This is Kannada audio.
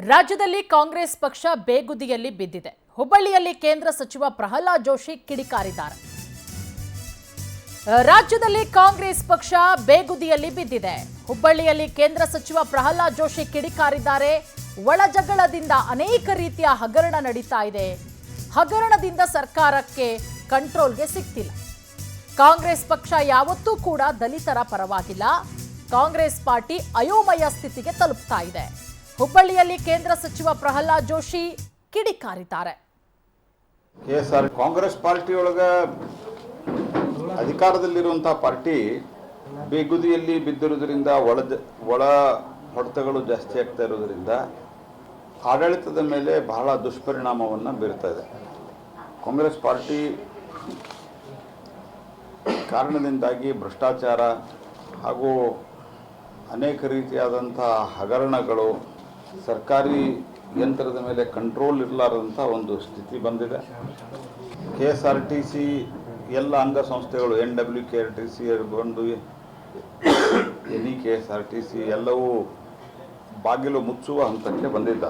ರಾಜ್ಯದಲ್ಲಿ ಕಾಂಗ್ರೆಸ್ ಪಕ್ಷ ಬೇಗುದಿಯಲ್ಲಿ ಬಿದ್ದಿದೆ. ಹುಬ್ಬಳ್ಳಿಯಲ್ಲಿ ಕೇಂದ್ರ ಸಚಿವ ಪ್ರಹ್ಲಾದ್ ಜೋಶಿ ಕಿಡಿಕಾರಿದ್ದಾರೆ. ರಾಜ್ಯದಲ್ಲಿ ಕಾಂಗ್ರೆಸ್ ಪಕ್ಷ ಬೇಗುದಿಯಲ್ಲಿ ಬಿದ್ದಿದೆ. ಹುಬ್ಬಳ್ಳಿಯಲ್ಲಿ ಕೇಂದ್ರ ಸಚಿವ ಪ್ರಹ್ಲಾದ್ ಜೋಶಿ ಕಿಡಿಕಾರಿದ್ದಾರೆ. ಒಳಜಗಳದಿಂದ ಅನೇಕ ರೀತಿಯ ಹಗರಣ ನಡೀತಾ ಇದೆ. ಹಗರಣದಿಂದ ಸರ್ಕಾರಕ್ಕೆ ಕಂಟ್ರೋಲ್ಗೆ ಸಿಗ್ತಿಲ್ಲ. ಕಾಂಗ್ರೆಸ್ ಪಕ್ಷ ಯಾವತ್ತೂ ಕೂಡ ದಲಿತರ ಪರವಾಗಿಲ್ಲ. ಕಾಂಗ್ರೆಸ್ ಪಾರ್ಟಿ ಅಯೋಮಯ ಸ್ಥಿತಿಗೆ ತಲುಪ್ತಾ ಇದೆ. ಹುಬ್ಬಳ್ಳಿಯಲ್ಲಿ ಕೇಂದ್ರ ಸಚಿವ ಪ್ರಹ್ಲಾದ್ ಜೋಶಿ ಕಿಡಿಕಾರಿದ್ದಾರೆ. ಕಾಂಗ್ರೆಸ್ ಪಾರ್ಟಿಯೊಳಗ ಅಧಿಕಾರದಲ್ಲಿರುವಂತಹ ಪಾರ್ಟಿ ಬೇಗುದಿಯಲ್ಲಿ ಬಿದ್ದಿರುವುದರಿಂದ ಒಳ ಹೊಡೆತಗಳು ಜಾಸ್ತಿ ಆಗ್ತಾ ಇರೋದ್ರಿಂದ ಆಡಳಿತದ ಮೇಲೆ ಬಹಳ ದುಷ್ಪರಿಣಾಮವನ್ನು ಬೀರ್ತಾ ಇದೆ. ಕಾಂಗ್ರೆಸ್ ಪಾರ್ಟಿ ಕಾರಣದಿಂದಾಗಿ ಭ್ರಷ್ಟಾಚಾರ ಹಾಗೂ ಅನೇಕ ರೀತಿಯಾದಂಥ ಹಗರಣಗಳು, ಸರ್ಕಾರಿ ಯಂತ್ರದ ಮೇಲೆ ಕಂಟ್ರೋಲ್ ಇರಲಾರದಂಥ ಒಂದು ಸ್ಥಿತಿ ಬಂದಿದೆ. KSRTC ಎಲ್ಲ ಅಂಗಸಂಸ್ಥೆಗಳು NWKRTC ಬಂದು NEKSRTC ಎಲ್ಲವೂ ಬಾಗಿಲು ಮುಚ್ಚುವ ಹಂತಕ್ಕೆ ಬಂದಿದ್ದ.